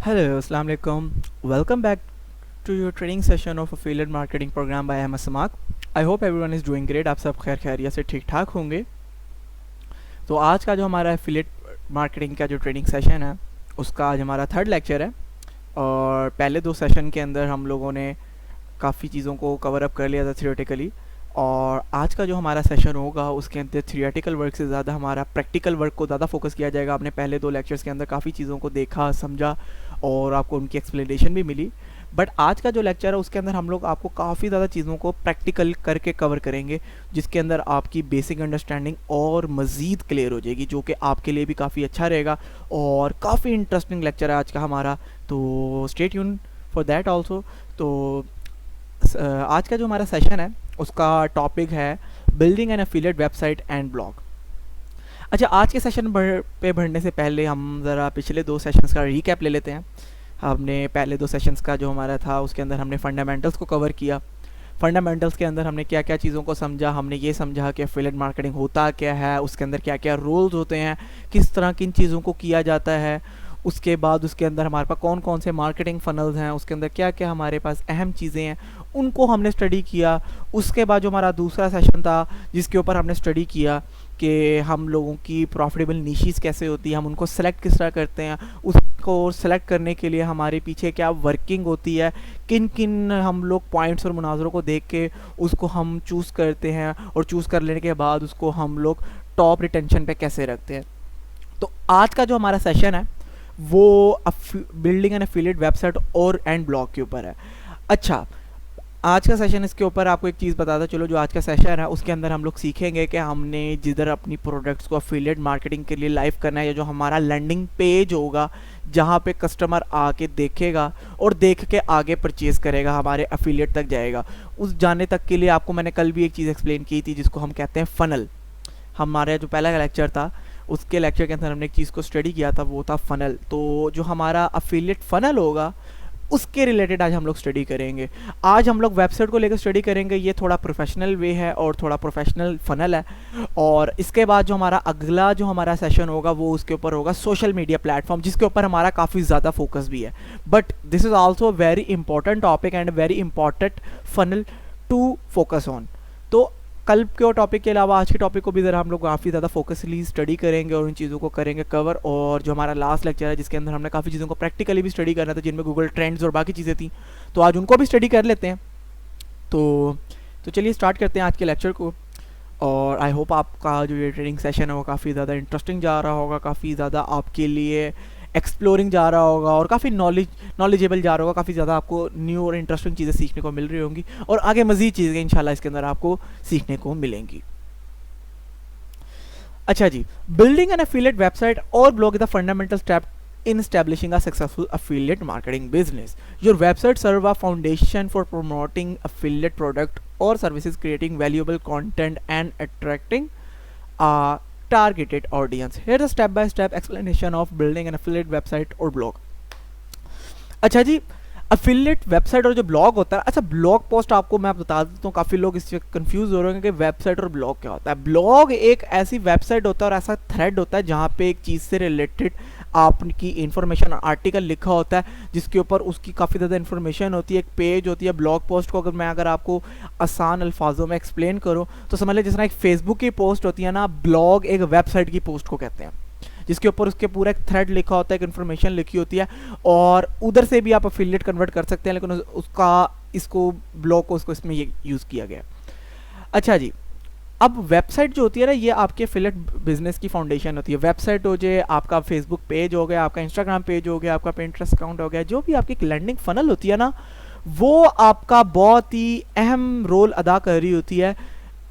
Hello, Assalamu alaikum. Welcome back to your training session of affiliate marketing program by Ahmed Samak. I hope everyone is doing great. आप सब खैर खैरियत से ठीक ठाक होंगे. तो आज का जो हमारा एफिलिएट मार्केटिंग का जो ट्रेनिंग सेशन है उसका आज हमारा थर्ड लेक्चर है. और पहले दो सेशन के अंदर हम लोगों ने काफ़ी चीज़ों को कवर अप कर लिया था थियोरेटिकली. और आज का जो हमारा सेशन होगा उसके अंदर थियोरेटिकल वर्क से ज़्यादा हमारा प्रैक्टिकल वर्क को ज़्यादा फोकस किया जाएगा. आपने पहले दो लेक्चर्स के अंदर काफ़ी चीज़ों को देखा, समझा और आपको उनकी एक्सप्लेनेशन भी मिली. बट आज का जो लेक्चर है उसके अंदर हम लोग आपको काफ़ी ज़्यादा चीज़ों को प्रैक्टिकल करके कवर करेंगे, जिसके अंदर आपकी बेसिक अंडरस्टैंडिंग और मज़ीद क्लियर हो जाएगी, जो कि आपके लिए भी काफ़ी अच्छा रहेगा. और काफ़ी इंटरेस्टिंग लेक्चर है आज का हमारा, तो stay tune for that also. तो आज का जो हमारा सेशन है उसका टॉपिक है building an affiliate website and blog. अच्छा, आज के सेशन पे बढ़ने से पहले हम ज़रा पिछले दो सेशंस का रीकैप ले लेते हैं. हमने पहले दो सेशंस का जो हमारा था उसके अंदर हमने फंडामेंटल्स को कवर किया. फंडामेंटल्स के अंदर हमने क्या क्या चीज़ों को समझा. हमने ये समझा कि एफिलिएट मार्केटिंग होता क्या है, उसके अंदर क्या क्या रोल्स होते हैं, किस तरह किन चीज़ों को किया जाता है. उसके बाद उसके अंदर हमारे पास कौन कौन से मार्केटिंग फनल्स हैं, उसके अंदर क्या क्या हमारे पास अहम चीज़ें हैं, उनको हमने स्टडी किया. उसके बाद जो हमारा दूसरा सेशन था जिसके ऊपर हमने स्टडी किया कि हम लोगों की प्रॉफिटेबल निशीज़ कैसे होती है, हम उनको सेलेक्ट किस तरह करते हैं, उसको सेलेक्ट करने के लिए हमारे पीछे क्या वर्किंग होती है, किन किन हम लोग पॉइंट्स और मुनाजरों को देख के उसको हम चूज़ करते हैं और चूज़ कर लेने के बाद उसको हम लोग टॉप रिटेंशन पे कैसे रखते हैं. तो आज का जो हमारा सेशन है वो बिल्डिंग एन एफिलिएट वेबसाइट और एंड ब्लॉग के ऊपर है. अच्छा, आज का सेशन इसके ऊपर आपको एक चीज़ बताता चलो. जो आज का सेशन है उसके अंदर हम लोग सीखेंगे कि हमने जिधर अपनी प्रोडक्ट्स को एफिलिएट मार्केटिंग के लिए लाइव करना है, या जो हमारा लैंडिंग पेज होगा जहाँ पे कस्टमर आके देखेगा और देख के आगे परचेज़ करेगा, हमारे एफिलिएट तक जाएगा. उस जाने तक के लिए आपको मैंने कल भी एक चीज़ एक्सप्लेन की थी जिसको हम कहते हैं फ़नल. हमारा जो पहला लेक्चर था उसके लेक्चर के अंदर हमने एक चीज़ को स्टडी किया था, वो था फ़नल. तो जो हमारा एफिलिएट फ़नल होगा उसके रिलेटेड आज हम लोग स्टडी करेंगे. आज हम लोग वेबसाइट को लेकर स्टडी करेंगे. ये थोड़ा प्रोफेशनल वे है और थोड़ा प्रोफेशनल फ़नल है. और इसके बाद जो हमारा अगला जो हमारा सेशन होगा वो उसके ऊपर होगा सोशल मीडिया प्लेटफॉर्म, जिसके ऊपर हमारा काफ़ी ज़्यादा फोकस भी है. But this is also very important topic and very important funnel to focus on. तो कल के टॉपिक के अलावा आज के टॉपिक को भी ज़रा हम लोग काफ़ी ज़्यादा फोकसली स्टडी करेंगे और उन चीज़ों को करेंगे कवर. और जो हमारा लास्ट लेक्चर है जिसके अंदर हमने काफ़ी चीज़ों को प्रैक्टिकली भी स्टडी करना था, जिनमें गूगल ट्रेंड्स और बाकी चीज़ें थी, तो आज उनको भी स्टडी कर लेते हैं. तो चलिए स्टार्ट करते हैं आज के लेक्चर को. और आई होप आपका जो ये ट्रेनिंग सेशन है वो काफ़ी ज़्यादा इंटरेस्टिंग जा रहा होगा, काफ़ी ज़्यादा आपके लिए एक्सप्लोरिंग जा रहा होगा और काफ़ी नॉलेजेबल जा रहा होगा. काफ़ी ज़्यादा आपको न्यू और इंटरेस्टिंग चीज़ें सीखने को मिल रही होंगी और आगे मज़ीद चीज़ें इंशाल्लाह इसके अंदर आपको सीखने को मिलेंगी. अच्छा जी, बिल्डिंग एन एफिलिएट वेबसाइट और blog is the fundamental step in establishing a successful affiliate marketing business. Your website serve a foundation for promoting affiliate product or services, creating valuable content and attracting a targeted audience. Here's a step-by-step explanation of building an affiliate website or blog. अच्छा जी, affiliate website और जो blog होता है. अच्छा, blog post आपको मैं बता देता हूँ, काफ़ी लोग इससे कंफ्यूज हो रहे हैं कि वेबसाइट और ब्लॉग क्या होता है. ब्लॉग एक ऐसी वेबसाइट होता है और ऐसा थ्रेड होता है जहाँ पे एक चीज़ से रिलेटेड आपकी इन्फॉर्मेशन आर्टिकल लिखा होता है, जिसके ऊपर उसकी काफ़ी ज़्यादा इन्फॉर्मेशन होती है, एक पेज होती है. ब्लॉग पोस्ट को अगर आपको आसान अल्फाजों में एक्सप्लेन करूँ तो समझ लें जिस तरह एक फेसबुक की पोस्ट होती है ना, ब्लॉग एक वेबसाइट की पोस्ट को कहते हैं, जिसके ऊपर उसके पूरा एक थ्रेड लिखा होता है, एक इन्फॉर्मेशन लिखी होती है और उधर से भी आप एफिलिएट कन्वर्ट कर सकते हैं. लेकिन उसका इसको ब्लॉग को उसको इसमें ये यूज़ किया गया. अच्छा जी, अब वेबसाइट जो होती है ना, ये आपके एफिलिएट बिजनेस की फाउंडेशन होती है. वेबसाइट हो जाए, आपका फेसबुक पेज हो गया, आपका इंस्टाग्राम पेज हो गया, आपका पिंटरेस्ट अकाउंट हो गया, जो भी आपकी लैंडिंग फनल होती है ना, वो आपका बहुत ही अहम रोल अदा कर रही होती है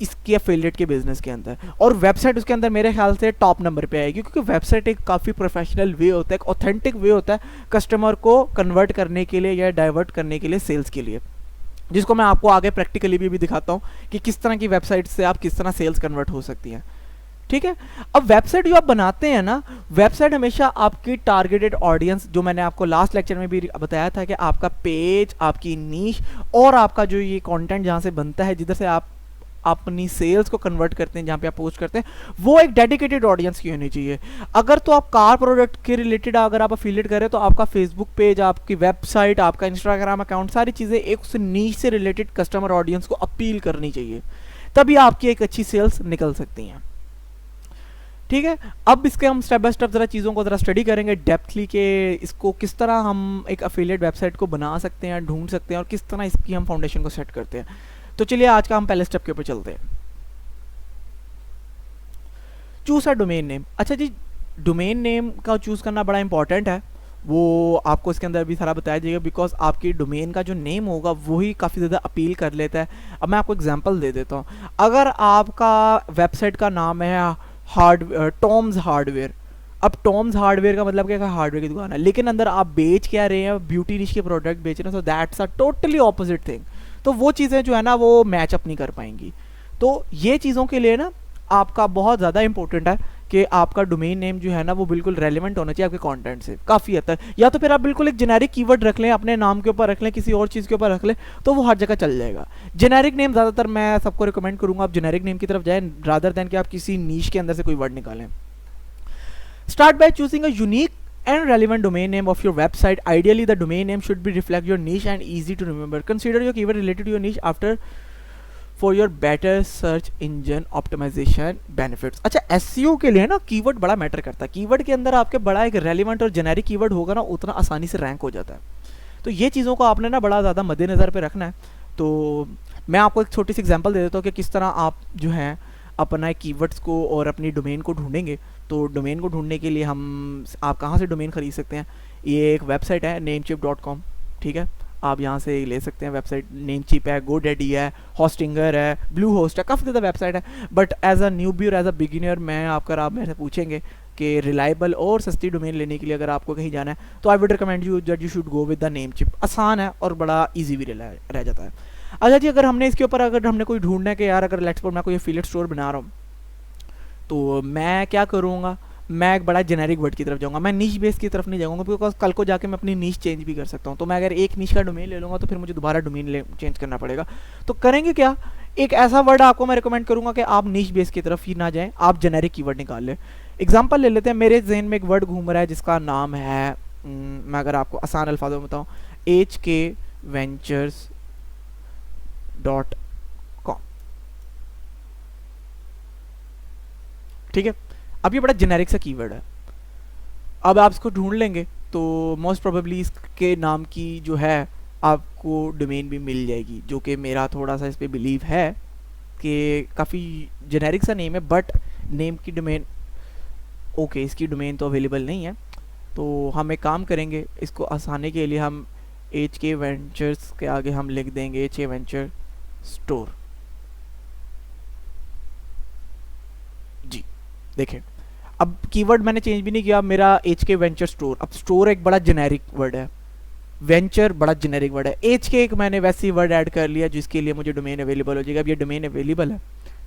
इसके एफिलिएट के बिजनेस के अंदर. और वेबसाइट उसके अंदर मेरे ख्याल से टॉप नंबर पे आएगी, क्योंकि वेबसाइट एक काफ़ी प्रोफेशनल वे होता है, एक ऑथेंटिक वे होता है कस्टमर को कन्वर्ट करने के लिए या डाइवर्ट करने के लिए सेल्स के लिए, जिसको मैं आपको आगे प्रैक्टिकली भी दिखाता हूँ कि किस तरह की वेबसाइट से आप किस तरह सेल्स कन्वर्ट हो सकती हैं. ठीक है, अब वेबसाइट जो आप बनाते हैं ना, वेबसाइट हमेशा आपकी टारगेटेड ऑडियंस, जो मैंने आपको लास्ट लेक्चर में भी बताया था कि आपका पेज, आपकी नीश और आपका जो ये कंटेंट जहाँ से बनता है, जिधर से आप अपनी सेल्स को कन्वर्ट करते हैं, जहाँ पे आप पोस्ट करते हैं, वो एक डेडिकेटेड ऑडियंस की होनी चाहिए। अगर तो आप कार प्रोडक्ट के रिलेटेड अगर आप अफिलिएट कर रहे हैं तो आपका फेसबुक पेज, आपकी वेबसाइट, आपका इंस्टाग्राम अकाउंट, सारी चीज़ें एक उस नीश से रिलेटेड कस्टमर ऑडियंस को अपील करनी चाहिए, तभी आपकी एक अच्छी सेल्स निकल सकती हैं। ठीक है, अब इसके हम स्टेप बाय स्टेप ज़रा चीज़ों को ज़रा स्टडी करेंगे डेप्थली कि इसको किस तरह हम एक अफिलिएट वेबसाइट को बना सकते हैं, ढूंढ सकते हैं, और किस तरह इसकी हम फाउंडेशन को सेट करते हैं। तो चलिए आज का हम पहले स्टेप के ऊपर चलते हैं। Choose a domain name. अच्छा जी, डोमेन नेम का चूज़ करना बड़ा इंपॉर्टेंट है, वो आपको इसके अंदर भी सारा बताया जाएगा, बिकॉज आपकी डोमेन का जो नेम होगा वही काफ़ी ज़्यादा अपील कर लेता है। अब मैं आपको एग्जांपल दे देता हूँ। अगर आपका वेबसाइट का नाम है टॉम्स हार्डवेयर, अब टॉम्स हार्डवेयर का मतलब क्या, हार्डवेयर की दुकान है, लेकिन अंदर आप बेच क्या रहे हैं, ब्यूटी निश के प्रोडक्ट बेच रहे हैं, so that's a totally opposite thing. तो वो चीज़ें जो है ना वो मैच अप नहीं कर पाएंगी। तो ये चीज़ों के लिए ना आपका बहुत ज़्यादा इंपॉर्टेंट है कि आपका डोमेन नेम जो है ना वो बिल्कुल रेलिवेंट होना चाहिए आपके कंटेंट से काफ़ी हद तक। या तो फिर आप बिल्कुल एक जेनेरिक कीवर्ड रख लें, अपने नाम के ऊपर रख लें, किसी और चीज़ के ऊपर रख लें, तो वो हर जगह चल जाएगा। जेनेरिक नेम ज़्यादातर मैं सबको रिकमेंड करूँगा आप जेनेरिक नेम की तरफ जाएं, रादर दैन कि आप किसी नीश के अंदर से कोई वर्ड निकालें। Start by choosing a unique and relevant domain name of your website. Ideally the domain name should be reflect your niche and easy to remember. Consider your keyword related to your niche after for your better search engine optimization benefits. अच्छा, SEO के लिए ना keyword बड़ा matter करता है। Keyword के अंदर आपके बड़ा एक रेलिवेंट और जेनेरिक कीवर्ड होगा ना, उतना आसानी से रैंक हो जाता है। तो ये चीज़ों को आपने ना बड़ा ज़्यादा मद्देनज़र पे रखना है। तो मैं आपको एक छोटी सी एग्जांपल दे देता हूँ कि किस तरह आप जो है अपना कीवर्ड्स को और अपनी डोमेन को ढूंढेंगे। तो डोमेन को ढूंढने के लिए आप कहाँ से डोमेन खरीद सकते हैं, ये एक वेबसाइट है namecheap.com। ठीक है, आप यहाँ से ले सकते हैं वेबसाइट। नेमचीप है, GoDaddy है, होस्टिंगर है, ब्लूहोस्ट है, काफ़ी ज़्यादा वेबसाइट है। बट एज अ न्यूबी और एज अ बिगिनर मैं आप मेरे से पूछेंगे कि रिलायबल और सस्ती डोमेन लेने के लिए अगर आपको कहीं जाना है तो I would recommend you that you should go with the Namecheap. आसान है और बड़ा ईजी भी रह जाता है। अच्छा जी, अगर हमने इसके ऊपर अगर हमने कोई ढूंढना है कि यार अगर लेट्स सपोज मैं कोई एफिलिएट स्टोर बना रहा हूँ, तो मैं क्या करूँगा, मैं एक बड़ा जेनेरिक वर्ड की तरफ जाऊँगा, मैं नीश बेस की तरफ नहीं जाऊँगा, बिकॉज कल को जाके मैं अपनी नीश चेंज भी कर सकता हूँ। तो मैं अगर एक नीश का डोमेन ले लूँगा तो फिर मुझे दोबारा डोमेन चेंज करना पड़ेगा। तो करेंगे क्या, एक ऐसा वर्ड आपको मैं रिकमेंड करूँगा कि आप नीश बेस की तरफ ही ना जाएँ, आप जेनेरिक कीवर्ड निकाल लें। एग्जाम्पल ले लेते हैं, मेरे जहन में एक वर्ड घूम रहा है जिसका नाम है, मैं अगर आपको आसान अल्फाजों में बताऊँ, HKVentures.com। ठीक है, अब ये बड़ा जेनेरिक सा कीवर्ड है। अब आप इसको ढूंढ लेंगे तो मोस्ट प्रोबेबली इसके नाम की जो है आपको डोमेन भी मिल जाएगी, जो कि मेरा थोड़ा सा इस पर बिलीव है कि काफ़ी जेनेरिक सा नेम है, बट नेम की डोमेन ओके इसकी डोमेन तो अवेलेबल नहीं है। तो हम एक काम करेंगे, इसको आसानी के लिए हम HK वेंचर्स के आगे हम लिख देंगे HK वेंचर स्टोर। जी देखें, अब कीवर्ड मैंने चेंज भी नहीं किया, मेरा HK वेंचर स्टोर। अब स्टोर एक बड़ा जेनेरिक वर्ड है, वेंचर बड़ा जेनेरिक वर्ड है, HK एक मैंने वैसे ही वर्ड ऐड कर लिया जिसके लिए मुझे डोमेन अवेलेबल हो जाएगा। अब ये डोमेन अवेलेबल है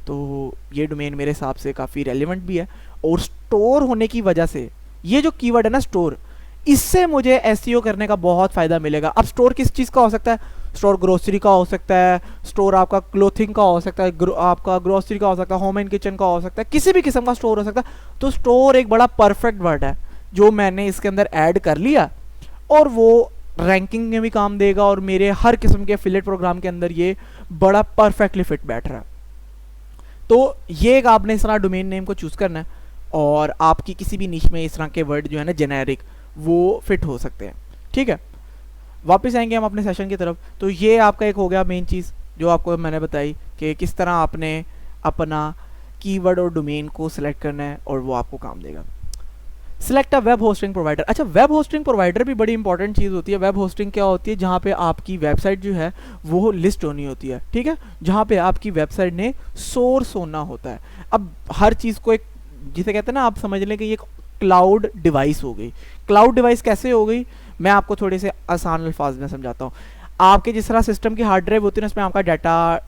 तो ये डोमेन मेरे हिसाब से काफ़ी रेलिवेंट भी है, और स्टोर होने की वजह से ये जो कीवर्ड है ना स्टोर, इससे मुझे एसईओ करने का बहुत फ़ायदा मिलेगा। अब स्टोर किस चीज़ का हो सकता है, स्टोर ग्रोसरी का हो सकता है, स्टोर आपका क्लोथिंग का हो सकता है, आपका ग्रोसरी का हो सकता है, होम एंड किचन का हो सकता है, किसी भी किस्म का स्टोर हो सकता है। तो स्टोर एक बड़ा परफेक्ट वर्ड है जो मैंने इसके अंदर ऐड कर लिया, और वो रैंकिंग में भी काम देगा, और मेरे हर किस्म के एफिलिएट प्रोग्राम के अंदर ये बड़ा परफेक्टली फिट बैठ रहा है। तो ये एक आपने इस तरह डोमेन नेम को चूज़ करना है, और आपकी किसी भी निश में इस तरह के वर्ड जो है ना जेनेरिक वो फिट हो सकते हैं। ठीक है, वापस आएंगे हम अपने सेशन की तरफ। तो ये आपका एक हो गया मेन चीज़ जो आपको मैंने बताई कि किस तरह आपने अपना कीवर्ड और डोमेन को सिलेक्ट करना है और वो आपको काम देगा। Select a web hosting provider. अच्छा, वेब होस्टिंग प्रोवाइडर भी बड़ी इंपॉर्टेंट चीज़ होती है। वेब होस्टिंग क्या होती है, जहाँ पे आपकी वेबसाइट जो है वो लिस्ट होनी होती है। ठीक है, जहाँ पे आपकी वेबसाइट ने सोर्स होना होता है। अब हर चीज़ को एक जिसे कहते हैं ना, आप समझ लें कि ये क्लाउड डिवाइस हो गई। क्लाउड डिवाइस कैसे हो गई, मैं आपको थोड़े से आसान अल्फाज में समझाता हूँ। आपके जिस तरह सिस्टम की हार्ड ड्राइव होती है ना, उसमें आपका डाटा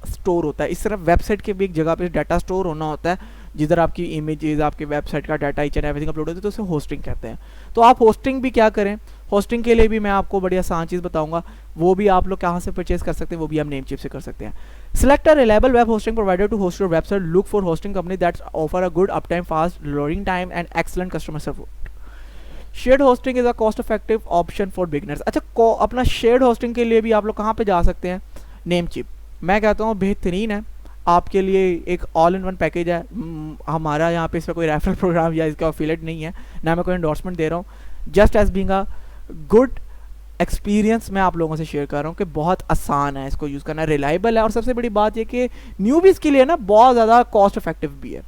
स्टोर होता है, इस तरह वेबसाइट के भी एक जगह पे डाटा स्टोर होना होता है, जिधर आपकी इमेजेस, आपकी वेबसाइट का data each and everything upload होती है, तो उसे होस्टिंग कहते हैं। तो आप होस्टिंग भी क्या करें, होस्टिंग के लिए भी मैं आपको बड़ी आसान चीज़ बताऊंगा। वो भी आप लोग कहाँ से परचेज कर सकते हैं, वो भी आप नेमचिप से कर सकते हैं। Select a reliable web hosting provider to host your website, look for hosting company that offer a good uptime, fast loading time and excellent customer support. Shared hosting is a cost effective option for beginners. अच्छा, अपना shared hosting के लिए भी आप लोग कहाँ पे जा सकते हैं, नेमचिप। मैं कहता हूँ बेहतरीन है आपके लिए, एक ऑल इन वन पैकेज है। हमारा यहाँ पे इसमें कोई रेफरल प्रोग्राम या इसका अफिलिएट नहीं है, ना मैं कोई एंडोर्समेंट दे रहा हूँ, just as being a good experience मैं आप लोगों से शेयर कर रहा हूँ कि बहुत आसान है इसको यूज़ करना, रिलायबल है, और सबसे बड़ी बात ये कि न्यूबीज़ के लिए ना बहुत ज़्यादा कॉस्ट इफेक्टिव भी है।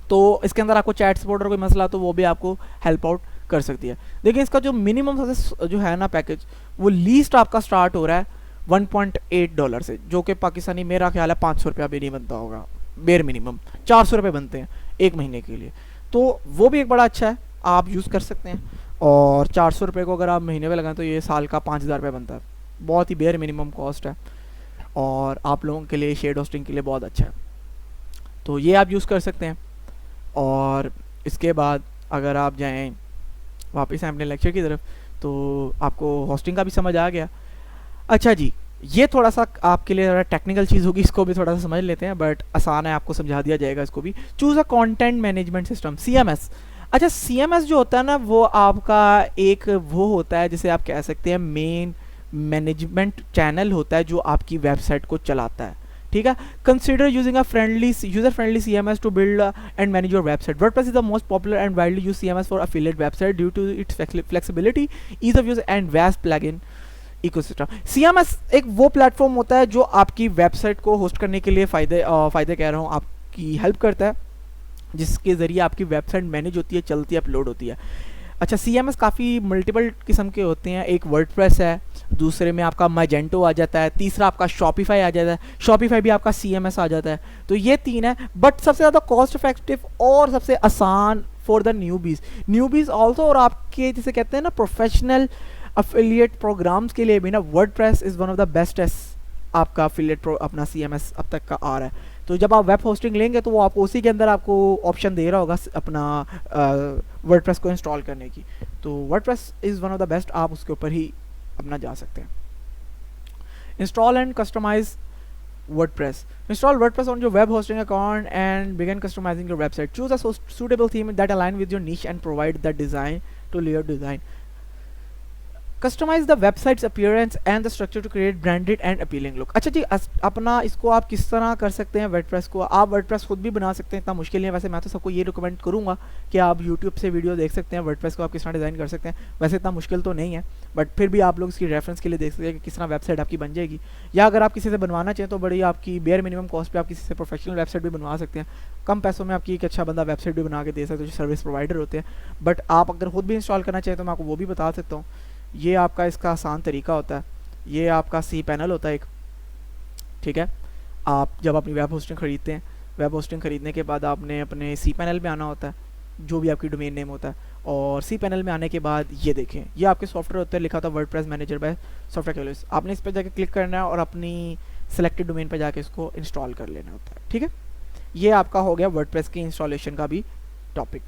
तो इसके अंदर आपको चैट सपोर्ट और कोई मसला तो वो भी आपको हेल्प आउट कर सकती है। देखिए इसका जो मिनिमम जो है ना पैकेज, वो लीस्ट आपका स्टार्ट हो रहा है $1.8 से, जो कि पाकिस्तानी मेरा ख्याल है 500 रुपया भी नहीं बनता होगा, बेर मिनिमम 400 रुपये बनते हैं एक महीने के लिए। तो वो भी एक बड़ा अच्छा है, आप यूज़ कर सकते हैं। और 400 रुपये को अगर आप महीने में लगाएं तो ये साल का 5000 रुपये बनता है, बहुत ही बेर मिनिमम कॉस्ट है, और आप लोगों के लिए शेयर होस्टिंग के लिए बहुत अच्छा है, तो ये आप यूज़ कर सकते हैं। और इसके बाद अगर आप जाएँ वापस अपने लेक्चर की तरफ, तो आपको होस्टिंग का भी समझ आ गया। अच्छा जी, ये थोड़ा सा आपके लिए थोड़ा टेक्निकल चीज़ होगी, इसको भी थोड़ा सा समझ लेते हैं, बट आसान है, आपको समझा दिया जाएगा इसको भी। Choose a content management system, CMS। अच्छा, CMS जो होता है ना, वो आपका एक वो होता है जिसे आप कह सकते हैं मेन मैनेजमेंट चैनल होता है जो आपकी वेबसाइट को चलाता है, ठीक है। Consider using a user friendly CMS to build and manage your website. WordPress is the most popular and widely used CMS for affiliate website due to its flexibility, ease of use and vast plugin ecosystem. CMS एक वो platform होता है जो आपकी website को host करने के लिए फ़ायदे कह रहा हूँ, आपकी हेल्प करता है, जिसके ज़रिए आपकी वेबसाइट मैनेज होती है, चलती है, अपलोड होती है। अच्छा, CMS काफ़ी मल्टीपल किस्म के होते हैं, एक वर्डप्रेस है, दूसरे में आपका मैजेंटो आ जाता है, तीसरा आपका शॉपिफाई आ जाता है, शॉपिफाई भी आपका CMS आ जाता है। तो ये 3 है, बट सबसे ज़्यादा कॉस्ट इफेक्टिव और सबसे आसान फॉर द न्यूबीज़ ऑल्सो, और आपके जिसे कहते हैं ना प्रोफेशनल अफिलिएट प्रोग्राम्स के लिए भी ना WordPress is one of the best आपका अफिलिएट अपना CMS अब तक का आ रहा है। तो जब आप वेब होस्टिंग लेंगे तो वो आपको उसी के अंदर आपको ऑप्शन दे रहा होगा अपना वर्डप्रेस को इंस्टॉल करने की। तो WordPress is one of the best, आप उसके ऊपर ही अपना जा सकते हैं। Install and customise WordPress. Install WordPress on your web hosting account and begin customizing your website. Choose a suitable theme that align with your niche and provide the design to your design. Customize the website's appearance and the structure to create branded and appealing look. अच्छा जी, अपना इसको आप किस तरह कर सकते हैं WordPress को, आप WordPress खुद भी बना सकते हैं, इतना मुश्किल नहीं है। वैसे मैं तो सबको ये रिकमेंड करूँगा कि आप YouTube से वीडियो देख सकते हैं, WordPress को आप किस तरह डिज़ाइन कर सकते हैं। वैसे इतना मुश्किल तो नहीं है, बट फिर भी आप लोग इसकी रेफरेंस के लिए देख सकते हैं कि किस तरह वेबसाइट आपकी बन जाएगी। या अगर आप किसी से बनवाना चाहें तो बड़ी आपकी बेयर मिनिमम कॉस्ट पे आप किसी से प्रोफेशनल वेबसाइट भी बनवा सकते हैं, कम पैसों में आपकी एक अच्छा बंदा वेबसाइट भी बना के दे सकते हैं, जो सर्विस प्रोवाइडर होते हैं। बट आप अगर खुद भी इंस्टॉल करना चाहें तो मैं आपको वो भी बता सकता हूँ। ये आपका इसका आसान तरीका होता है, ये आपका cPanel होता है एक, ठीक है। आप जब अपनी वेब होस्टिंग ख़रीदते हैं, वेब होस्टिंग ख़रीदने के बाद आपने अपने cPanel में आना होता है, जो भी आपकी डोमेन नेम होता है, और cPanel में आने के बाद ये देखें, ये आपके सॉफ्टवेयर होता है, लिखा था WordPress manager by software calculus. आपने इस पर जाके क्लिक करना है और अपनी सेलेक्टेड डोमेन पर जाके इसको इंस्टॉल कर लेना होता है, ठीक है। ये आपका हो गया वर्डप्रेस की इंस्टॉलेशन का भी टॉपिक।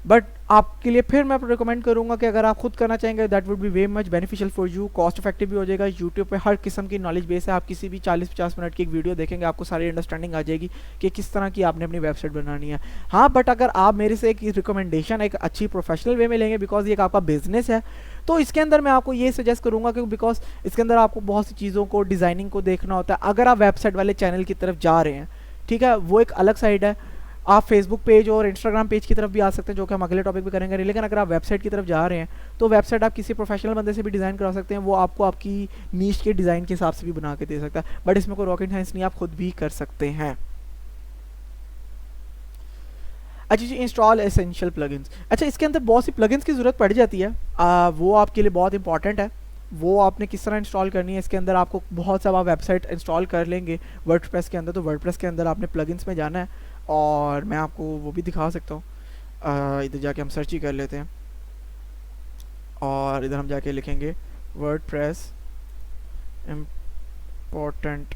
बट आपके लिए फिर मैं रिकमेंड करूंगा कि अगर आप खुद करना चाहेंगे that would be way much beneficial for you, cost effective भी हो जाएगा। यूट्यूब पे हर किस्म की नॉलेज बेस है, आप किसी भी 40-50 मिनट की एक वीडियो देखेंगे, आपको सारी अंडरस्टैंडिंग आ जाएगी कि किस तरह की आपने अपनी वेबसाइट बनानी है। हाँ, बट अगर आप मेरे से एक रिकमेंडेशन एक अच्छी प्रोफेशनल वे में लेंगे, बिकॉज ये एक आपका बिजनेस है, तो इसके अंदर मैं आपको ये सजेस्ट करूंगा कि बिकॉज इसके अंदर आपको बहुत सी चीज़ों को, डिज़ाइनिंग को देखना होता है। अगर आप वेबसाइट वाले चैनल की तरफ जा रहे हैं, ठीक है, वो एक अलग साइड है। आप फेसबुक पेज और इंस्टाग्राम पेज की तरफ भी आ सकते हैं, जो कि हम अगले टॉपिक पे करेंगे। लेकिन अगर आप वेबसाइट की तरफ जा रहे हैं तो वेबसाइट आप किसी प्रोफेशनल बंदे से भी डिज़ाइन करा सकते हैं, वो आपको आपकी नीश के डिज़ाइन के हिसाब से भी बना के दे सकता है। बट इसमें कोई रॉकेट साइंस नहीं, आप खुद भी कर सकते हैं। अच्छा जी, इंस्टॉल एसेंशियल प्लगइन्स। अच्छा, इसके अंदर बहुत सी प्लगइन्स की ज़रूरत पड़ जाती है, वो आपके लिए बहुत इंपॉर्टेंट है। वो आपने किस तरह इंस्टॉल करनी है, इसके अंदर आपको बहुत सा वेबसाइट इंस्टॉल कर लेंगे वर्डप्रेस के अंदर, तो वर्डप्रेस के अंदर आपने प्लगइन्स में जाना है, और मैं आपको वो भी दिखा सकता हूँ। इधर जाके हम सर्च ही कर लेते हैं, और इधर हम जाके लिखेंगे वर्डप्रेस इम्पोर्टेंट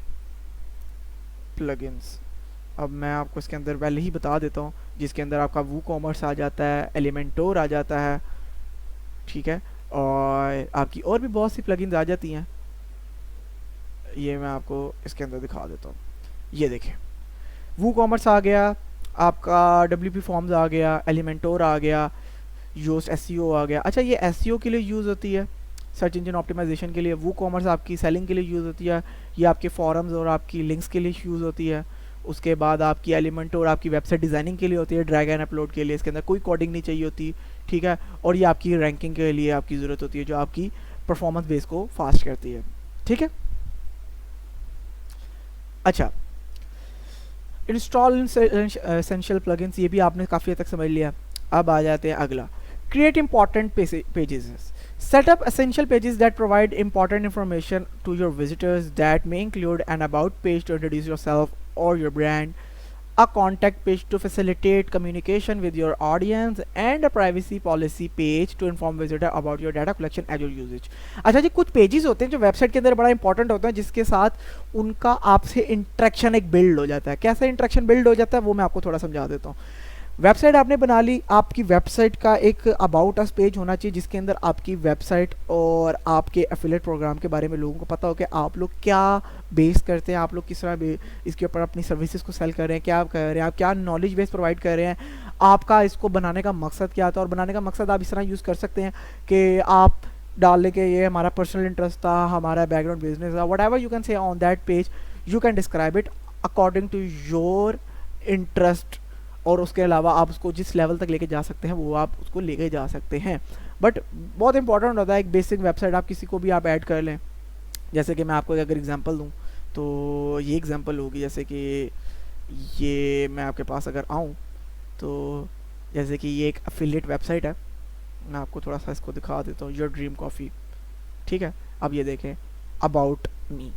प्लगइन्स। अब मैं आपको इसके अंदर पहले ही बता देता हूँ, जिसके अंदर आपका वूकॉमर्स आ जाता है, एलिमेंटोर आ जाता है, ठीक है, और आपकी और भी बहुत सी प्लगइन्स आ जाती हैं। ये मैं आपको इसके अंदर दिखा देता हूँ। ये देखें, वो कॉमर्स आ गया, आपका WP फॉर्म्स आ गया, एलिमेंटोर आ गया, योस्ट SEO आ गया। अच्छा, ये SEO के लिए यूज़ होती है, सर्च इंजन ऑप्टिमाइजेशन के लिए। वो कॉमर्स आपकी सेलिंग के लिए यूज़ होती है, ये आपके फॉरम्स और आपकी लिंक्स के लिए यूज़ होती है। उसके बाद आपकी एलिमेंट और आपकी वेबसाइट डिज़ाइनिंग के लिए होती है, ड्रैग एंड अपलोड के लिए, इसके अंदर कोई कोडिंग नहीं चाहिए होती, ठीक है। और ये आपकी रैंकिंग के लिए आपकी ज़रूरत होती है, जो आपकी परफॉर्मेंस बेस को फास्ट करती है, ठीक है। अच्छा, इंस्टॉल एसेंशियल प्लगइन्स, ये भी आपने काफ़ी हद तक समझ लिया। अब आ जाते हैं अगला, create important pages. Set up essential pages that provide important information to your visitors that may include an about page to introduce yourself or your brand, a contact page to facilitate communication with your audience, and a privacy policy page to inform visitor about your data collection and your usage. अच्छा जी, कुछ pages होते हैं जो website के अंदर बड़ा important होता है, जिसके साथ उनका आपसे इंटरेक्शन एक बिल्ड हो जाता है। कैसे इंटरेक्शन बिल्ड हो जाता है वो मैं आपको थोड़ा समझा देता हूँ। वेबसाइट आपने बना ली, आपकी वेबसाइट का एक अबाउट अस पेज होना चाहिए, जिसके अंदर आपकी वेबसाइट और आपके एफिलिएट प्रोग्राम के बारे में लोगों को पता हो कि आप लोग क्या बेस करते हैं, आप लोग किस तरह इसके ऊपर अपनी सर्विसेज को सेल कर रहे हैं, क्या कर रहे हैं, आप क्या नॉलेज बेस प्रोवाइड कर रहे हैं, आपका इसको बनाने का मकसद क्या था। और बनाने का मकसद आप इस तरह यूज़ कर सकते हैं कि आप डाल लें कि ये हमारा पर्सनल इंटरेस्ट था, हमारा बैकग्राउंड बिजनेस था, whatever you can say on that page, you can describe it according to your interest. और उसके अलावा आप उसको जिस लेवल तक लेके जा सकते हैं वो आप उसको लेके जा सकते हैं। बट बहुत इंपॉर्टेंट होता है, एक बेसिक वेबसाइट आप किसी को भी आप ऐड कर लें। जैसे कि मैं आपको अगर एग्जांपल दूं तो ये एग्जांपल होगी, जैसे कि ये मैं आपके पास अगर आऊं तो जैसे कि ये एक एफिलिएट वेबसाइट है, मैं आपको थोड़ा सा इसको दिखा देता हूँ, योर ड्रीम कॉफ़ी, ठीक है। अब ये देखें, अबाउट मी।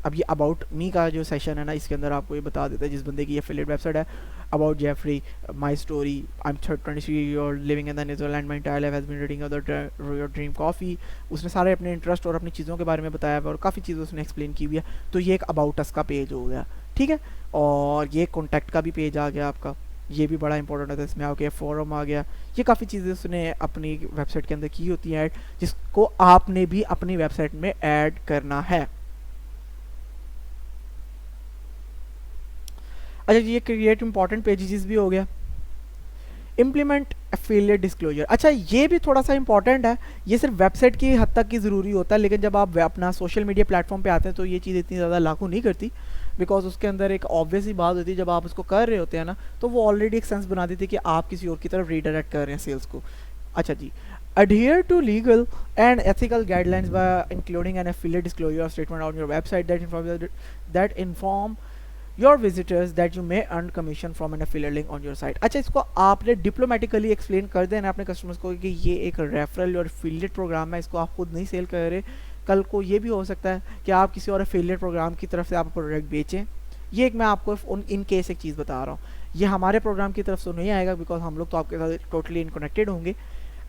अब ये अबाउट मी का जो सेशन है ना, इसके अंदर आपको ये बता देता है जिस बंदे की ये एफिलिएट वेबसाइट है, about Jeffrey, my story, I am 23 year living in the Netherland, my entire life has been reading your dream coffee. उसने सारे अपने इंटरेस्ट और अपनी चीज़ों के बारे में बताया और काफ़ी चीज़ें उसने एक्सप्लेन की हुई है। तो ये एक अबाउट अस का पेज हो गया, ठीक है। और ये कॉन्टैक्ट का भी पेज आ गया आपका, ये भी बड़ा इंपॉर्टेंट होता है। इसमें आके फोरम आ गया, ये काफ़ी चीज़ें उसने अपनी वेबसाइट के अंदर की होती हैं ऐड, जिसको आपने भी अपनी वेबसाइट में ऐड करना है। अच्छा जी, ये क्रिएट इंपॉर्टेंट पेजेस भी हो गया। इम्प्लीमेंट एफिलिएट डिस्क्लोजर, अच्छा ये भी थोड़ा सा इंपॉर्टेंट है, ये सिर्फ वेबसाइट की हद तक की ज़रूरी होता है, लेकिन जब आप अपना सोशल मीडिया प्लेटफॉर्म पे आते हैं तो ये चीज़ इतनी ज़्यादा लागू नहीं करती, बिकॉज उसके अंदर एक ऑब्वियस ही बात होती है, जब आप उसको कर रहे होते हैं ना तो वो ऑलरेडी एक सेंस बना देती है कि आप किसी और की तरफ रीडायरेक्ट कर रहे हैं सेल्स को। अच्छा जी, adhere to legal and ethical guidelines by including an affiliate disclosure statement on your website that inform your visitors that you may earn commission from an affiliate link on your site। अच्छा, इसको आपने diplomatically explain कर देना अपने customers को कि ये एक रेफरल और एफिलिएट प्रोग्राम है, इसको आप खुद नहीं सेल कर रहे। कल को ये भी हो सकता है कि आप किसी और एफिलिएट प्रोग्राम की तरफ से आप प्रोडक्ट बेचें। ये एक मैं आपको इन केस एक चीज़ बता रहा हूँ, ये हमारे प्रोग्राम की तरफ से नहीं आएगा, बिकॉज हम लोग तो आपके साथ टोटली इनकनेक्टेड होंगे।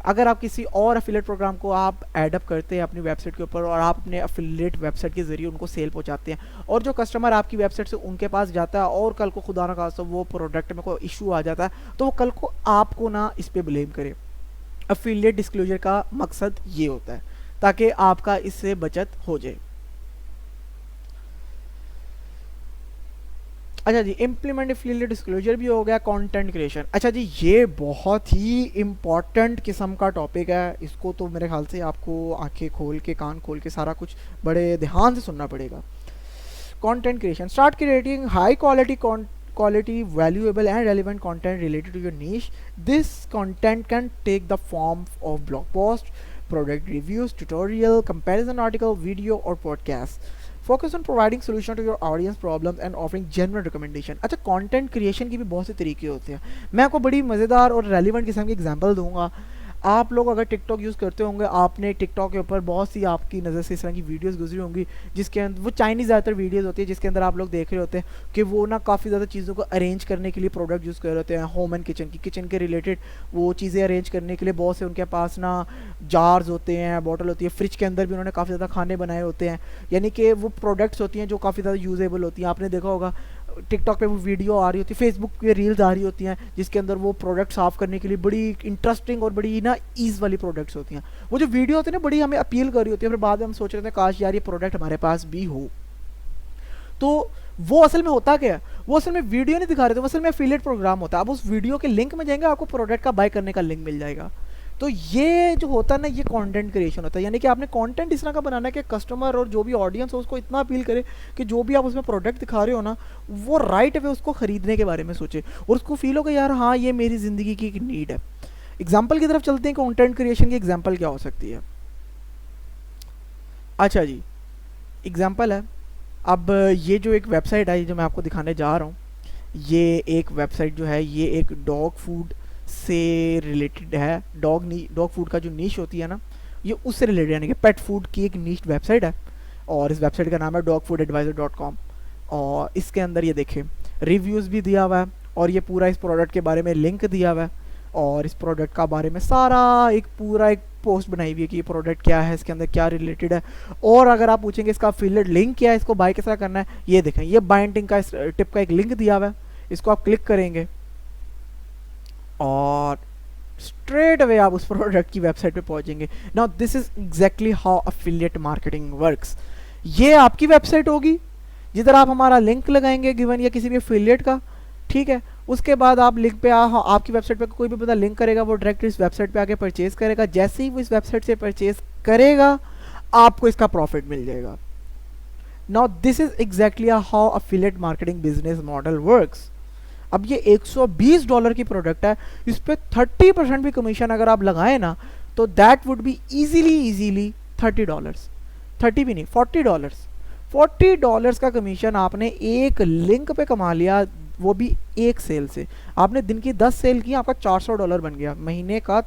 अगर आप किसी और एफिलिएट प्रोग्राम को आप ऐडअप करते हैं अपनी वेबसाइट के ऊपर और आप अपने एफिलिएट वेबसाइट के ज़रिए उनको सेल पहुंचाते हैं, और जो कस्टमर आपकी वेबसाइट से उनके पास जाता है और कल को खुदा ना खास्ता वो प्रोडक्ट में कोई इशू आ जाता है, तो वो कल को आपको ना इस पर ब्लेम करे। एफिलिएट डिस्क्लोजर का मकसद ये होता है ताकि आपका इससे बचत हो जाए। अच्छा जी, इम्प्लीमेंट एफिलिएट डिस्क्लोजर भी हो गया। कंटेंट क्रिएशन, अच्छा जी ये बहुत ही इम्पॉर्टेंट किस्म का टॉपिक है, इसको तो मेरे ख्याल से आपको आंखें खोल के कान खोल के सारा कुछ बड़े ध्यान से सुनना पड़ेगा। Content creation, start creating high quality valuable and relevant content related to your niche. This content can take the form of blog post, product reviews, tutorial, comparison article, video or podcast. Focus on providing solution to your audience problems and offering genuine recommendation। अच्छा, content creation की भी बहुत से तरीके होते हैं, मैं आपको बड़ी मज़ेदार और रेलिवेंट किस्म की एग्जांपल दूंगा। आप लोग अगर टिकटॉक यूज़ करते होंगे, आपने टिकटॉक के ऊपर बहुत सी आपकी नज़र से इस तरह की वीडियोस गुजरी होंगी, जिसके अंदर वो चाइनीज़ ज़्यादातर वीडियोस होती है, जिसके अंदर आप लोग देख रहे होते हैं कि वो ना काफ़ी ज़्यादा चीज़ों को अरेंज करने के लिए प्रोडक्ट यूज़ कर रहे होते हैं। होम एंड किचन के रिलेटेड वो चीज़ें अरेंज करने के लिए बहुत से उनके पास ना जार्स होते हैं, बॉटल होती है, फ्रिज के अंदर भी उन्होंने काफ़ी ज़्यादा खाने बनाए होते हैं, यानी कि वो प्रोडक्ट्स होती हैं जो काफ़ी ज़्यादा यूजेबल होती हैं। आपने देखा होगा टिकटॉक पे वो वीडियो आ रही होती है, फेसबुक पे रील्स आ रही होती हैं, जिसके अंदर वो प्रोडक्ट साफ़ करने के लिए बड़ी इंटरेस्टिंग और बड़ी ना ईज़ वाली प्रोडक्ट्स होती हैं। वो जो वीडियो होती है ना बड़ी हमें अपील कर रही होती है, फिर बाद में हम सोच रहे थे काश यार ये प्रोडक्ट हमारे पास भी हो। तो वो असल में होता क्या है, वो असल में वीडियो नहीं दिखा रहे थे, वो असल में एफिलिएट प्रोग्राम होता है। आप उस वीडियो के लिंक में जाएंगे, आपको प्रोडक्ट का बाय करने का लिंक मिल जाएगा। तो ये जो होता है ना, ये कंटेंट क्रिएशन होता है, यानी कि आपने कंटेंट इस तरह का बनाना है कि कस्टमर और जो भी ऑडियंस हो उसको इतना अपील करे कि जो भी आप उसमें प्रोडक्ट दिखा रहे हो ना, वो राइट वे उसको खरीदने के बारे में सोचे और उसको फील हो कि यार हाँ ये मेरी ज़िंदगी की एक नीड है। एग्जाम्पल की तरफ चलते हैं, कंटेंट क्रिएशन की एग्जाम्पल क्या हो सकती है। अच्छा जी, एग्जाम्पल है, अब ये जो एक वेबसाइट है जो मैं आपको दिखाने जा रहा हूँ, ये एक वेबसाइट जो है ये एक डॉग फूड से रिलेटेड है। डॉग फूड का जो नीश होती है ना, ये उससे रिलेटेड, यानी कि पेट फूड की एक नीश वेबसाइट है। और इस वेबसाइट का नाम है dogfoodadvisor.com। और इसके अंदर ये देखें रिव्यूज़ भी दिया हुआ है और ये पूरा इस प्रोडक्ट के बारे में लिंक दिया हुआ है और इस प्रोडक्ट का बारे में सारा एक पूरा एक पोस्ट बनाई हुई है कि ये प्रोडक्ट क्या है, इसके अंदर क्या रिलेटेड है। और अगर आप पूछेंगे इसका अफिलिएट लिंक क्या है, इसको बाय कैसा करना है, ये देखें ये बाइंडिंग का टिप का एक लिंक दिया हुआ है। इसको आप क्लिक करेंगे और स्ट्रेट अवे आप उस प्रोडक्ट की वेबसाइट पे पहुंचेंगे। Now this is exactly how affiliate marketing works. ये आपकी वेबसाइट होगी जिधर आप हमारा लिंक लगाएंगे गिवन या किसी भी अफिलिएट का, ठीक है। उसके बाद आप लिंक पे आपकी वेबसाइट पे कोई भी बंदा लिंक करेगा, वो डायरेक्ट इस वेबसाइट पे आके परचेज करेगा। जैसे ही वो इस वेबसाइट से परचेज करेगा आपको इसका प्रॉफिट मिल जाएगा। Now this is exactly how affiliate marketing business model works. अब ये $120 की प्रोडक्ट है, इस पे 30% भी कमीशन अगर आप लगाए ना, तो दैट वुड बी इजीली $30, 30 भी नहीं $40। $40 का कमीशन आपने एक लिंक पे कमा लिया, वो भी एक सेल से। आपने दिन की 10 सेल की, आपका $400 बन गया। महीने का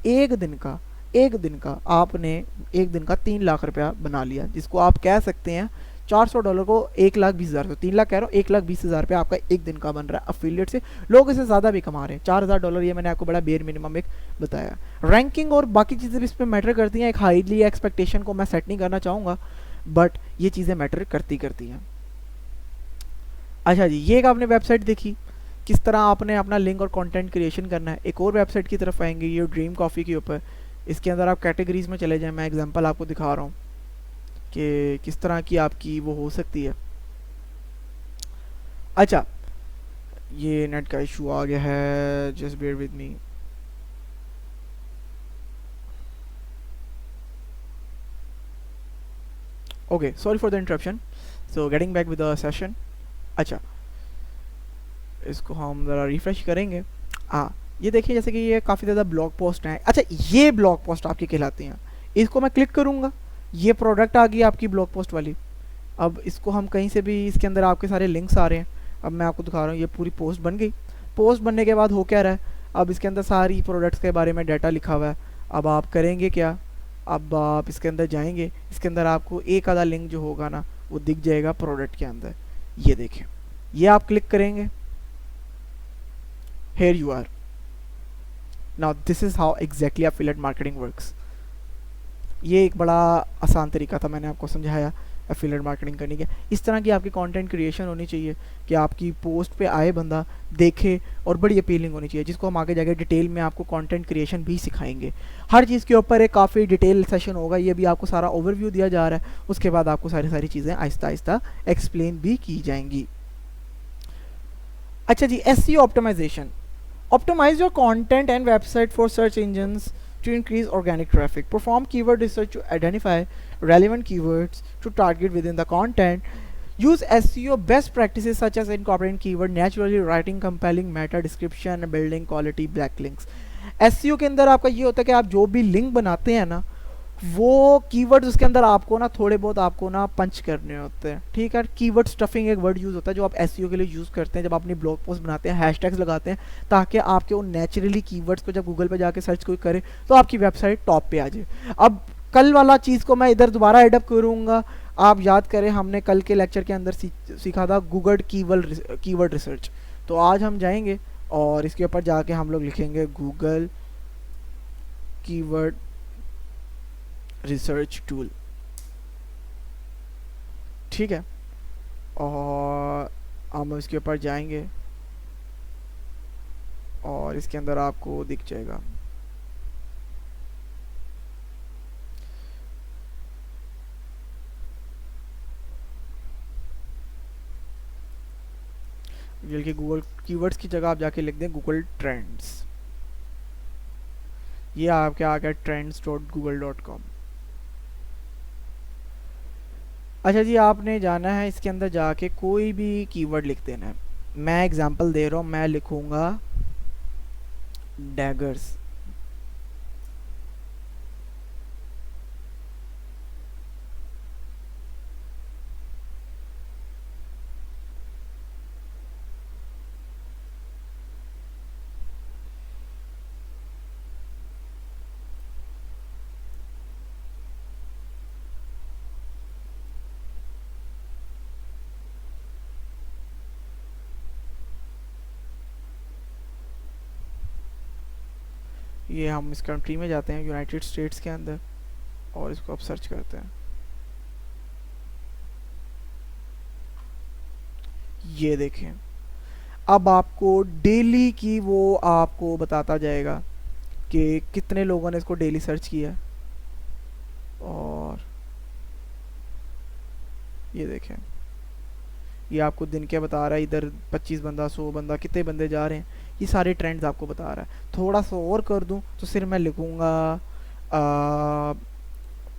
एक दिन का आपने एक दिन का 3 लाख रुपया बना लिया, जिसको आप कह सकते हैं $400 को 1,20,000, तो 3 लाख कह रहा हूँ, 1,20,000 रुपया आपका एक दिन का बन रहा है अफिलिएट से। लोग इससे ज़्यादा भी कमा रहे हैं, $4,000, ये मैंने आपको बड़ा बेयर मिनिमम एक बताया। रैंकिंग और बाकी चीज़ें भी इस पर मैटर करती हैं। एक हाईली एक्सपेक्टेशन को मैं सेट नहीं करना चाहूँगा, बट ये चीज़ें मैटर करती हैं। अच्छा जी, ये एक आपने वेबसाइट देखी, किस तरह आपने अपना लिंक और कंटेंट क्रिएशन करना है। एक और वेबसाइट की तरफ आएंगे, ये ड्रीम कॉफ़ी के ऊपर। इसके अंदर आप कैटेगरीज में चले जाएं, मैं एग्जांपल आपको दिखा रहा हूँ कि किस तरह की आपकी वो हो सकती है। अच्छा, ये नेट का इशू आ गया है, just bear with me. Okay, sorry for the interruption. So getting back with the session. अच्छा, इसको हम ज़रा रिफ्रेश करेंगे। हाँ, ये देखिए जैसे कि ये काफ़ी ज़्यादा ब्लॉग पोस्ट हैं। अच्छा, ये ब्लॉग पोस्ट आपकी कहलाती हैं। इसको मैं क्लिक करूँगा, ये प्रोडक्ट आ गई आपकी ब्लॉग पोस्ट वाली। अब इसको हम कहीं से भी, इसके अंदर आपके सारे लिंक्स आ रहे हैं। अब मैं आपको दिखा रहा हूँ, ये पूरी पोस्ट बन गई। पोस्ट बनने के बाद हो क्या रहा है, अब इसके अंदर सारी प्रोडक्ट्स के बारे में डाटा लिखा हुआ है। अब आप करेंगे क्या, अब आप इसके अंदर जाएंगे, इसके अंदर आपको एक आधा लिंक जो होगा ना वो दिख जाएगा प्रोडक्ट के अंदर। ये देखें, ये आप क्लिक करेंगे, here you are। now this is how exactly affiliate marketing works। ये एक बड़ा आसान तरीका था, मैंने आपको समझाया एफिलिएट मार्केटिंग करने की। इस तरह की आपकी कंटेंट क्रिएशन होनी चाहिए कि आपकी पोस्ट पे आए बंदा देखे और बड़ी अपीलिंग होनी चाहिए, जिसको हम आगे जाके डिटेल में आपको कंटेंट क्रिएशन भी सिखाएंगे। हर चीज़ के ऊपर एक काफ़ी डिटेल सेशन होगा, ये भी आपको सारा ओवरव्यू दिया जा रहा है। उसके बाद आपको सारी चीज़ें आहिस्ता आहिस्ता एक्सप्लेन भी की जाएंगी। अच्छा जी, SEO optimisation. Optimize your content and website for search engines to increase organic traffic. Perform keyword research to identify relevant keywords to target within the content. Use SEO best practices such as incorporating keyword naturally, writing compelling meta description, building quality backlinks. SEO के अंदर आपका ये होता है कि आप जो भी लिंक बनाते हैं ना, वो कीवर्ड्स उसके अंदर आपको ना थोड़े बहुत आपको ना पंच करने होते हैं, ठीक है। कीवर्ड स्टफिंग एक वर्ड यूज़ होता है जो आप एसईओ के लिए यूज़ करते हैं जब आप अपनी ब्लॉग पोस्ट बनाते हैं, हैशटैग्स लगाते हैं, ताकि आपके उन नेचुरली कीवर्ड्स को जब गूगल पे जाके सर्च कोई करे तो आपकी वेबसाइट टॉप पे आ जाए। अब कल वाला चीज़ को मैं इधर दोबारा एडअप करूँगा। आप याद करें, हमने कल के लेक्चर के अंदर सीखा था गूगल कीवर्ड रिसर्च। तो आज हम जाएंगे और इसके ऊपर जाके हम लोग लिखेंगे गूगल कीवर्ड रिसर्च टूल, ठीक है। और हम इसके ऊपर जाएंगे और इसके अंदर आपको दिख जाएगा बल्कि गूगल कीवर्ड्स की जगह आप जाके लिख दें गूगल ट्रेंड्स, ये आपके आ गया trends.google.com। अच्छा जी, आपने जाना है इसके अंदर जाके कोई भी कीवर्ड लिख देना है। मैं एग्जांपल दे रहा हूँ, मैं लिखूँगा डैगर्स। ये हम इस कंट्री में जाते हैं, यूनाइटेड स्टेट्स के अंदर, और इसको अब सर्च करते हैं। ये देखें, अब आपको डेली की वो आपको बताता जाएगा कि कितने लोगों ने इसको डेली सर्च किया है। और ये देखें, ये आपको दिन के बता रहा है, इधर 25 बंदा 100 बंदा कितने बंदे जा रहे हैं, ये सारे ट्रेंड्स आपको बता रहा है। थोड़ा सा और कर दूं तो सिर्फ मैं लिखूँगा,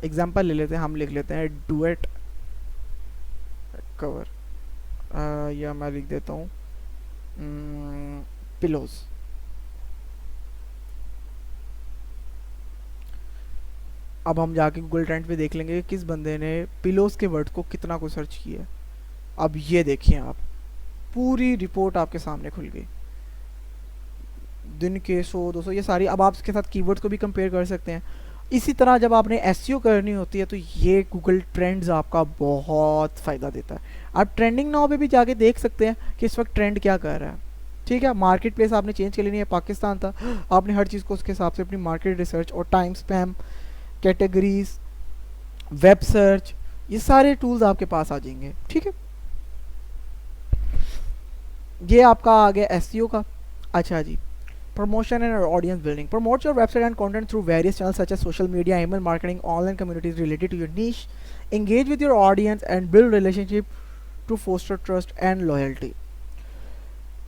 एग्जांपल ले लेते हैं, हम लिख लेते हैं डुएट कवर, या मैं लिख देता हूँ पिलोज। अब हम जाके गूगल ट्रेंड पे देख लेंगे कि किस बंदे ने पिलोज के वर्ड को कितना को सर्च किया है। अब ये देखिए, आप पूरी रिपोर्ट आपके सामने खुल गई, दिन के 100-200 ये सारी। अब आप इसके साथ कीवर्ड्स को भी कंपेयर कर सकते हैं। इसी तरह जब आपने एसईओ करनी होती है तो ये गूगल ट्रेंड्स आपका बहुत फ़ायदा देता है। आप ट्रेंडिंग नाउ पे भी जाके देख सकते हैं कि इस वक्त ट्रेंड क्या कर रहा है। ठीक है, मार्केट प्लेस आपने चेंज कर लेनी है, पाकिस्तान था, आपने हर चीज़ को उसके हिसाब से अपनी मार्केट रिसर्च और time spam, categories, web search, ये सारे टूल्स आपके पास आ जाएंगे। ठीक है, ये आपका आ गया एसईओ का। अच्छा जी, promotion and audience building. Promote your website and content through various channels such as social media, email marketing, online communities related to your niche. Engage with your audience and build relationship to foster trust and loyalty.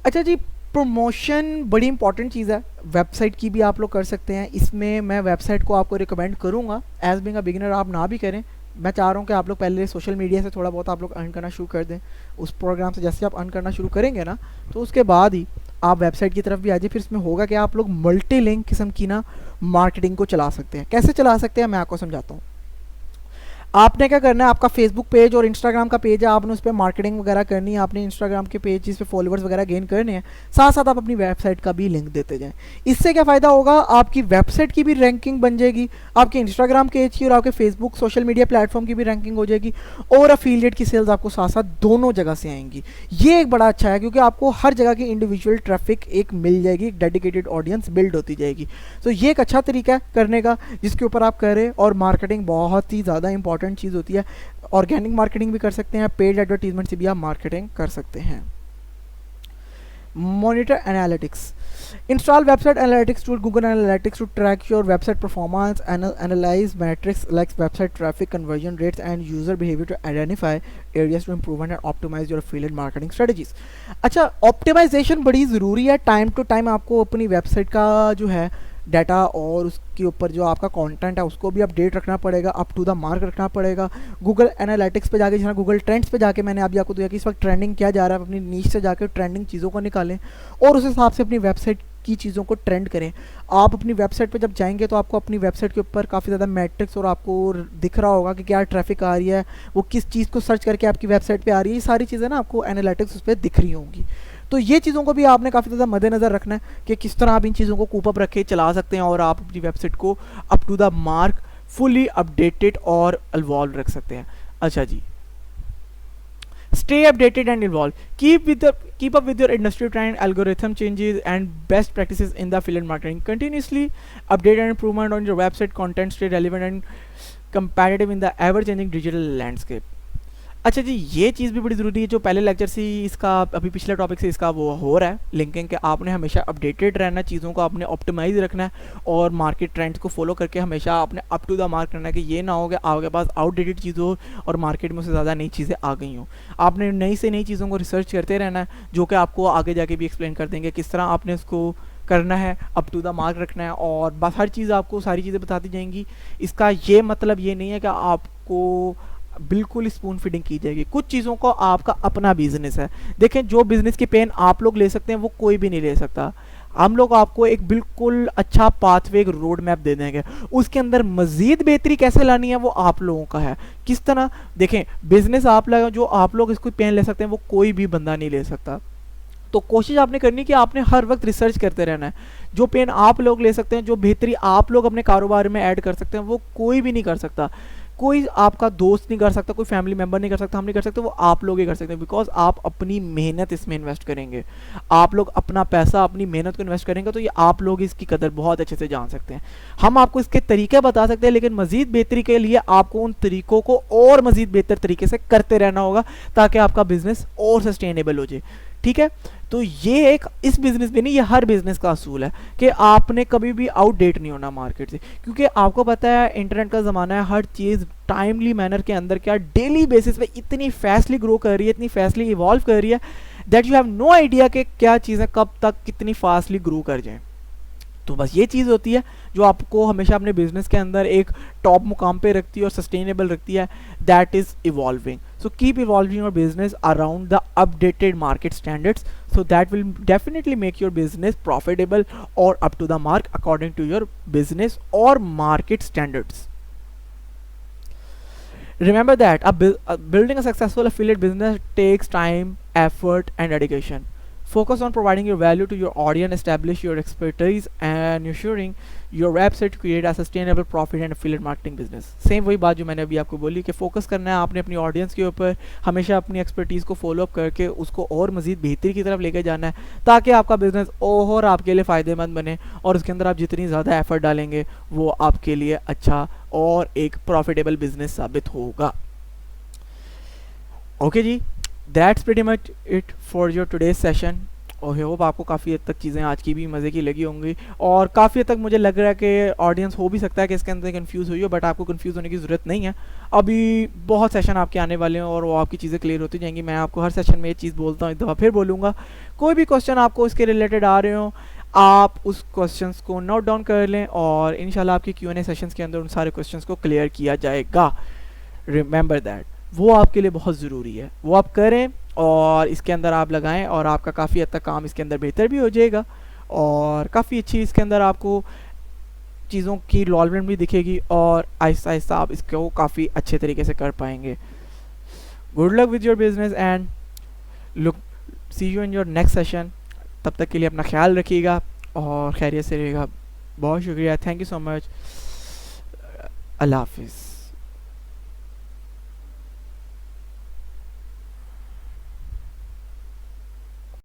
अच्छा जी, promotion बड़ी important चीज़ है, website की भी आप लोग कर सकते हैं। इसमें मैं वेबसाइट को आपको रिकमेंड करूँगा, एज बिंग अ बिगिनर आप ना भी करें। मैं चाह रहा हूँ कि आप लोग पहले सोशल मीडिया से थोड़ा बहुत आप लोग अर्न करना शुरू कर दें। उस प्रोग्राम से जैसे आप अर्न करना शुरू करेंगे ना, तो उसके बाद ही आप वेबसाइट की तरफ भी आ जाइए। फिर इसमें होगा कि आप लोग मल्टी लिंक किस्म की ना मार्केटिंग को चला सकते हैं। कैसे चला सकते हैं मैं आपको समझाता हूँ। आपने क्या करना है, आपका फेसबुक पेज और इंस्टाग्राम का पेज है, आपने उस पर मार्केटिंग वगैरह करनी है। आपने इंस्टाग्राम के पेज जिस पे फॉलोअर्स वगैरह गेन करने हैं, साथ साथ आप अपनी वेबसाइट का भी लिंक देते जाएं। इससे क्या फ़ायदा होगा, आपकी वेबसाइट की भी रैंकिंग बन जाएगी, आपके इंस्टाग्राम पेज की और आपके फेसबुक सोशल मीडिया प्लेटफॉर्म की भी रैंकिंग हो जाएगी, और अफिलिएट की सेल्स आपको साथ साथ दोनों जगह से आएंगी। ये एक बड़ा अच्छा है, क्योंकि आपको हर जगह की इंडिविजुअल ट्रैफिक एक मिल जाएगी, एक डेडिकेटेड ऑडियंस बिल्ड होती जाएगी। तो ये एक अच्छा तरीका है करने का, जिसके ऊपर आप करें। और मार्केटिंग बहुत ही ज़्यादा इंपॉर्टेंट चीज़ होती है। ऑर्गेनिक मार्केटिंग भी कर सकते हैं, पेड एडवर्टीजमेंट से भी आप मार्केटिंग कर सकते हैं। Monitor analytics, install website analytics tool, Google analytics to track your website performance, analyse metrics like website traffic, conversion rates and user behaviour to identify areas to improve and optimise your affiliate marketing strategies. अच्छा, optimisation बड़ी ज़रूरी है। Time to time आपको अपनी website का जो है data और उसके ऊपर जो आपका कंटेंट है उसको भी अपडेट रखना पड़ेगा, अप टू द मार्क रखना पड़ेगा। गूगल एनालिटिक्स पे जाके, जहाँ गूगल ट्रेंड्स पे जाके मैंने अभी आपको दिया कि इस वक्त ट्रेंडिंग क्या जा रहा है, अपनी नीच से जाकर ट्रेंडिंग चीज़ों को निकालें और उस हिसाब से अपनी वेबसाइट की चीज़ों को ट्रेंड करें। आप अपनी वेबसाइट पे जब जाएंगे तो आपको अपनी वेबसाइट के ऊपर काफ़ी ज़्यादा मैट्रिक्स और आपको दिख रहा होगा कि क्या ट्रैफिक आ रही है, वो किस चीज़ को सर्च करके आपकी वेबसाइट पे आ रही है। ये सारी चीज़ें ना आपको एनालिटिक्स उस पर दिख रही होंगी। तो ये चीज़ों को भी आपने काफ़ी ज़्यादा मद्देनज़र रखना है कि किस तरह आप इन चीज़ों को कूप अप रख के चला सकते हैं और आप अपनी वेबसाइट को up to the mark, fully updated और इवॉल्व रख सकते हैं। अच्छा जी, stay updated and involved, keep up with your industry trend, algorithm changes and best practices in the affiliate marketing. Continuously update and improvement on your website content, stay relevant and competitive in the ever changing digital landscape. अच्छा जी, ये चीज़ भी बड़ी ज़रूरी है, जो पहले lecture से ही इसका अभी पिछले टॉपिक से इसका वो हो रहा है लिंकिंग, के आपने हमेशा अपडेटेड रहना है, चीज़ों को आपने ऑप्टिमाइज़ रखना है और मार्केट ट्रेंड्स को फॉलो करके हमेशा आपने अप टू द मार्क रहना है, कि ये ना हो कि आपके पास आउटडेटेड चीज़ हो और मार्केट में उससे ज़्यादा नई चीज़ें आ गई हों। आपने नई से नई चीज़ों को रिसर्च करते रहना है, जो कि आपको आगे जाके भी एक्सप्लेन कर देंगे किस तरह आपने उसको करना है, अप टू द मार्क रखना है, और बस हर चीज़ आपको सारी चीज़ें बताती जाएंगी। इसका ये मतलब ये नहीं है कि आपको बिल्कुल स्पून फीडिंग की जाएगी। कुछ चीज़ों को आपका अपना बिजनेस है। देखें, जो बिजनेस की पेन आप लोग ले सकते हैं वो कोई भी नहीं ले सकता। हम लोग आपको एक बिल्कुल अच्छा पाथवे, एक रोड मैप दे देंगे, उसके अंदर मजीद बेहतरी कैसे लानी है वो आप लोगों का है। किस तरह, देखें, बिजनेस आप लगा जो आप लोग इसको पेन ले सकते हैं वो कोई भी बंदा नहीं ले सकता। तो कोशिश आपने करनी कि आपने हर वक्त रिसर्च करते रहना है। जो पेन आप लोग ले सकते हैं, जो बेहतरी आप लोग अपने कारोबार में ऐड कर सकते हैं, वो कोई भी नहीं कर सकता। कोई आपका दोस्त नहीं कर सकता, कोई फैमिली मेंबर नहीं कर सकता, हम नहीं कर सकते, वो आप लोग ही कर सकते हैं। बिकॉज आप अपनी मेहनत इसमें इन्वेस्ट करेंगे, आप लोग अपना पैसा, अपनी मेहनत को इन्वेस्ट करेंगे, तो ये आप लोग इसकी कदर बहुत अच्छे से जान सकते हैं। हम आपको इसके तरीके बता सकते हैं, लेकिन मजीद बेहतरी के लिए आपको उन तरीकों को और मजीद बेहतर तरीके से करते रहना होगा, ताकि आपका बिजनेस और सस्टेनेबल हो जाए। ठीक है, तो ये एक इस बिजनेस में नहीं, ये हर बिजनेस का असूल है कि आपने कभी भी आउटडेट नहीं होना मार्केट से, क्योंकि आपको पता है इंटरनेट का ज़माना है, हर चीज़ टाइमली मैनर के अंदर क्या डेली बेसिस पे इतनी फास्टली ग्रो कर रही है, इतनी फास्टली इवॉल्व कर रही है, that you have no idea कि क्या चीज़ें कब तक कितनी फास्टली ग्रो कर जाएं। तो बस ये चीज़ होती है जो आपको हमेशा अपने बिजनेस के अंदर एक टॉप मुकाम पे रखती है और सस्टेनेबल रखती है, that is evolving. So keep evolving your business around the updated market standards, so that will definitely make your business profitable or up to the mark according to your business or market standards. Remember that building a successful affiliate business takes time, effort and dedication. Focus on providing your value to your audience, establish your expertise and ensuring your website to create a sustainable profit and affiliate marketing business. Same वही बात जो मैंने अभी आपको बोली कि focus करना है आपने अपनी ऑडियंस के ऊपर, हमेशा अपनी एक्सपर्टीज़ को फॉलो अप करके उसको और मज़ीद बेहतरी की तरफ लेकर जाना है, ताकि आपका बिजनेस और आपके लिए फ़ायदेमंद बने, और उसके अंदर आप जितनी ज़्यादा एफर्ट डालेंगे वो आपके लिए अच्छा और एक प्रॉफिटेबल बिजनेस साबित होगा। ओके जी, that's pretty much it for your today's session, और होप आपको काफ़ी हद तक चीज़ें आज की भी मज़े की लगी होंगी, और काफ़ी हद तक मुझे लग रहा है कि ऑडियंस हो भी सकता है कि इसके अंदर कंफ्यूज हुई हो, बट आपको कंफ्यूज होने की ज़रूरत नहीं है। अभी बहुत सेशन आपके आने वाले हैं और वो आपकी चीज़ें क्लियर होती जाएंगी। मैं आपको हर सेशन में ये चीज़ बोलता हूँ, एक दफ़ा फिर बोलूँगा, कोई भी क्वेश्चन आपको इसके रिलेटेड आ रहे हो, आप उस क्वेश्चंस को नोट डाउन कर लें और इंशाल्लाह आपके Q&A सेशंस के अंदर उन सारे क्वेश्चंस को क्लियर किया जाएगा। रिमेंबर दैट, वो आपके लिए बहुत ज़रूरी है, वो आप करें और इसके अंदर आप लगाएं, और आपका काफ़ी हद तक काम इसके अंदर बेहतर भी हो जाएगा, और काफ़ी अच्छी इसके अंदर आपको चीज़ों की इन्वॉल्वमेंट भी दिखेगी, और आहिस्ता आहिस्ता आप इसको काफ़ी अच्छे तरीके से कर पाएंगे। Good luck with your business and look see you in your next session. तब तक के लिए अपना ख्याल रखिएगा और खैरियत से रहिएगा। बहुत शुक्रिया, थैंक यू सो मच, अल्लाह हाफिज़।